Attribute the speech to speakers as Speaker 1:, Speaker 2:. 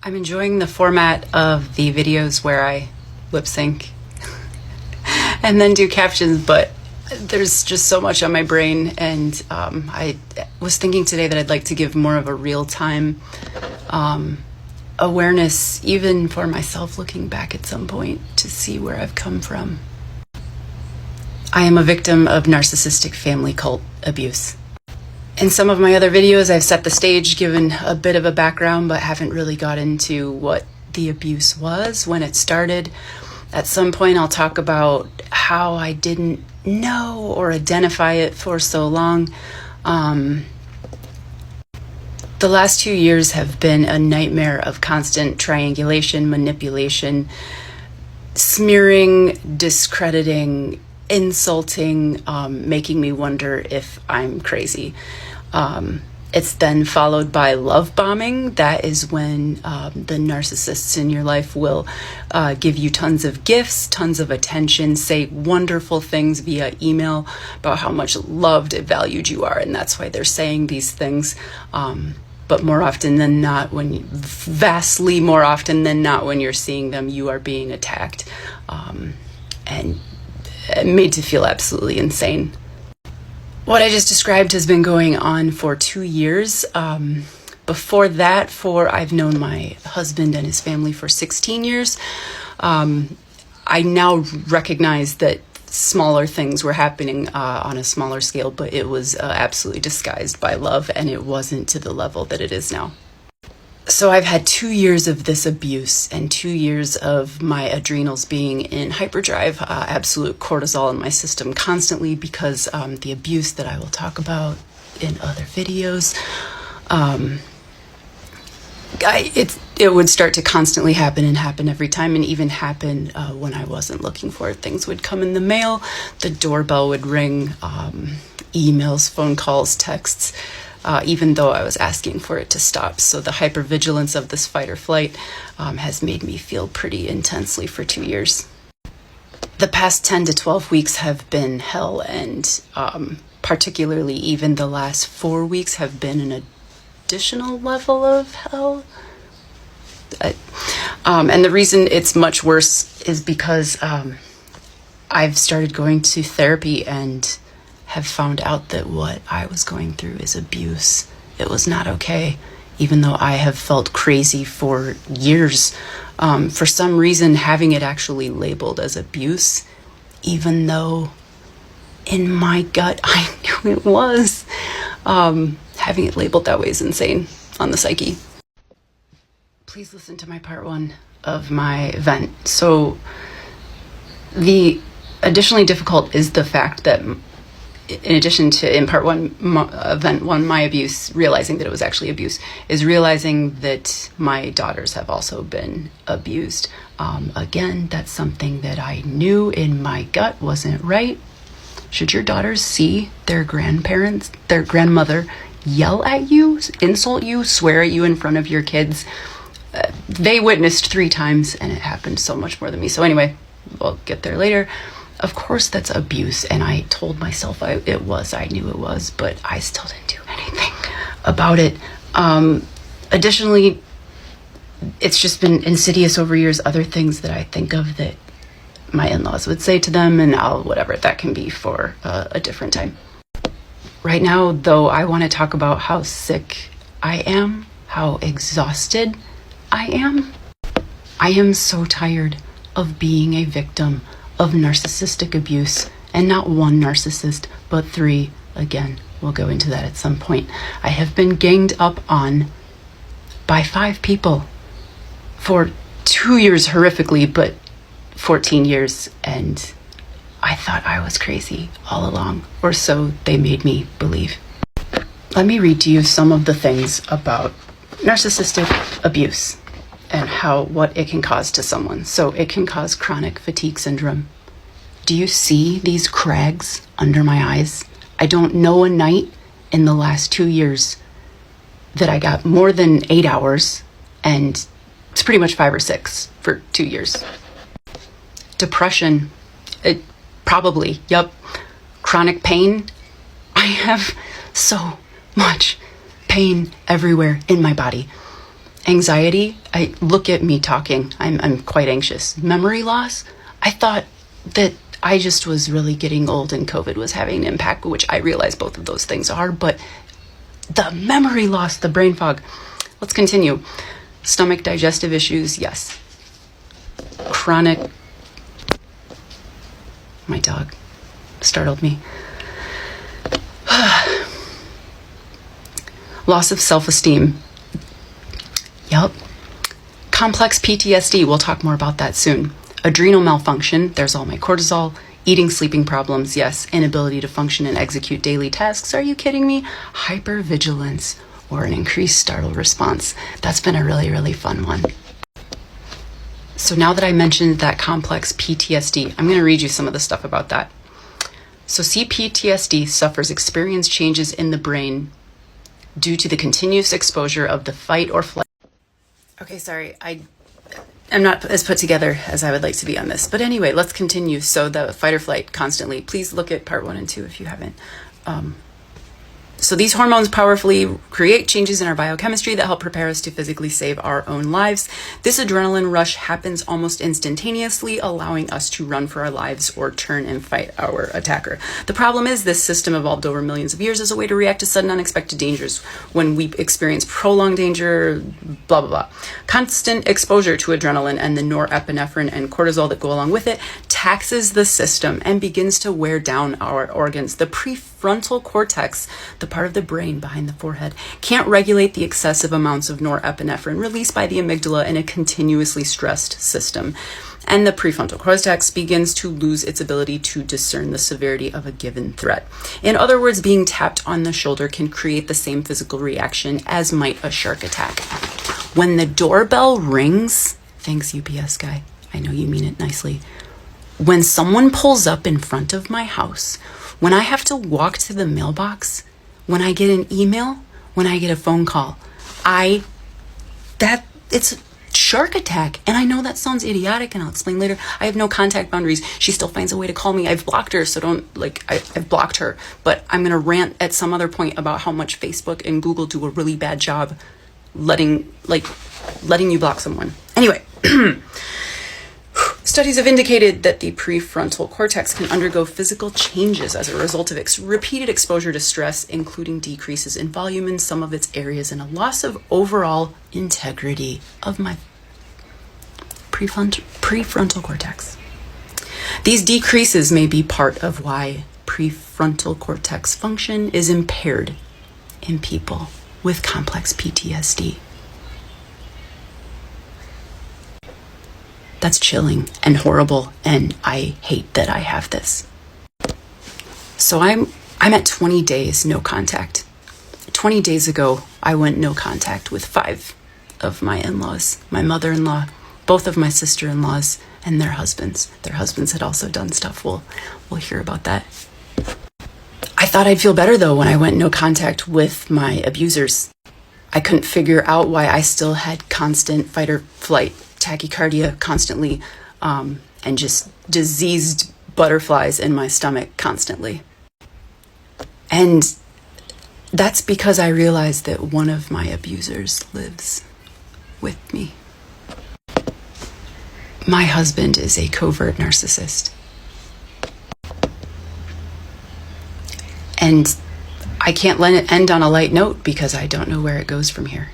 Speaker 1: I'm enjoying the format of the videos where I lip sync and then do captions, but there's just so much on my brain, and I was thinking today that I'd like to give more of a real-time awareness, even for myself, looking back at some point to see where I've come from. I am a victim of narcissistic family cult abuse. In some of my other videos, I've set the stage, given a bit of a background, but haven't really got into what the abuse was, when it started. At some point, I'll talk about how I didn't know or identify it for so long. The last 2 years have been a nightmare of constant triangulation, manipulation, smearing, discrediting, insulting, making me wonder if I'm crazy. It's then followed by love bombing. That is when the narcissists in your life will give you tons of gifts, tons of attention, say wonderful things via email about how much loved and valued you are, and that's why they're saying these things. But more often than not, vastly more often than not, when you're seeing them, you are being attacked and made to feel absolutely insane. What I just described has been going on for 2 years. Before that, I've known my husband and his family for 16 years. I now recognize that smaller things were happening on a smaller scale, but it was absolutely disguised by love, and it wasn't to the level that it is now. So I've had 2 years of this abuse and 2 years of my adrenals being in hyperdrive, absolute cortisol in my system constantly, because the abuse that I will talk about in other videos, it would start to constantly happen and happen every time, and even happen when I wasn't looking for it. Things would come in the mail, the doorbell would ring, emails, phone calls, texts, even though I was asking for it to stop. So the hypervigilance of this fight or flight has made me feel pretty intensely for 2 years. The past 10 to 12 weeks have been hell, and particularly even the last 4 weeks have been an additional level of hell. And the reason it's much worse is because I've started going to therapy and have found out that what I was going through is abuse. It was not okay, even though I have felt crazy for years. For some reason, having it actually labeled as abuse, even though in my gut I knew it was, having it labeled that way is insane on the psyche. Please listen to my part 1 of my vent. So the additionally difficult is the fact that in addition to, in part 1, event 1, my abuse, realizing that it was actually abuse, is realizing that my daughters have also been abused. Again, that's something that I knew in my gut wasn't right. Should your daughters see their grandparents, their grandmother, yell at you, insult you, swear at you in front of your kids? They witnessed 3 times, and it happened so much more than me. So anyway, we'll get there later. Of course that's abuse, and I told myself I knew it was, but I still didn't do anything about it. Additionally, it's just been insidious over years, other things that I think of that my in-laws would say to them, and whatever, that can be for a different time. Right now, though, I want to talk about how sick I am, how exhausted I am. I am so tired of being a victim of narcissistic abuse, and not one narcissist, but 3. Again, we'll go into that at some point. I have been ganged up on by 5 people for 2 years horrifically, but 14 years, and I thought I was crazy all along, or so they made me believe. Let me read to you some of the things about narcissistic abuse and what it can cause to someone. So it can cause chronic fatigue syndrome. Do you see these crags under my eyes? I don't know a night in the last 2 years that I got more than 8 hours, and it's pretty much 5 or 6 for 2 years. Depression, probably, yep. Chronic pain. I have so much pain everywhere in my body. Anxiety, look at me talking. I'm quite anxious. Memory loss, I thought that I just was really getting old and COVID was having an impact, which I realize both of those things are, but the memory loss, the brain fog. Let's continue. Stomach digestive issues, yes. Chronic, my dog startled me. Loss of self-esteem. Yep. Complex PTSD, we'll talk more about that soon. Adrenal malfunction, there's all my cortisol. Eating, sleeping problems, yes. Inability to function and execute daily tasks, are you kidding me? Hypervigilance, or an increased startle response. That's been a really, really fun one. So now that I mentioned that complex PTSD, I'm going to read you some of the stuff about that. So CPTSD suffers experience changes in the brain due to the continuous exposure of the fight or flight. Okay, sorry, I'm not as put together as I would like to be on this. But anyway, let's continue. So the fight or flight constantly. Please look at part 1 and 2 if you haven't. So these hormones powerfully create changes in our biochemistry that help prepare us to physically save our own lives. This adrenaline rush happens almost instantaneously, allowing us to run for our lives or turn and fight our attacker. The problem is this system evolved over millions of years as a way to react to sudden unexpected dangers. When we experience prolonged danger, blah, blah, blah. Constant exposure to adrenaline and the norepinephrine and cortisol that go along with it taxes the system and begins to wear down our organs. The prefrontal cortex, the part of the brain behind the forehead, can't regulate the excessive amounts of norepinephrine released by the amygdala in a continuously stressed system. And the prefrontal cortex begins to lose its ability to discern the severity of a given threat. In other words, being tapped on the shoulder can create the same physical reaction as might a shark attack. When the doorbell rings, thanks UPS guy, I know you mean it nicely. When someone pulls up in front of my house, when I have to walk to the mailbox, when I get an email, when I get a phone call, it's a shark attack. And I know that sounds idiotic, and I'll explain later. I have no contact boundaries. She still finds a way to call me. I've blocked her, so I've blocked her. But I'm going to rant at some other point about how much Facebook and Google do a really bad job letting you block someone. Anyway. Studies have indicated that the prefrontal cortex can undergo physical changes as a result of repeated exposure to stress, including decreases in volume in some of its areas and a loss of overall integrity of my prefrontal cortex. These decreases may be part of why prefrontal cortex function is impaired in people with complex PTSD. That's chilling and horrible, and I hate that I have this. So I'm at 20 days no contact. 20 days ago, I went no contact with 5 of my in-laws, my mother-in-law, both of my sister-in-laws, and their husbands. Their husbands had also done stuff. We'll hear about that. I thought I'd feel better though when I went no contact with my abusers. I couldn't figure out why I still had constant fight or flight, tachycardia constantly, and just diseased butterflies in my stomach constantly. And that's because I realized that one of my abusers lives with me. My husband is a covert narcissist. And I can't let it end on a light note because I don't know where it goes from here.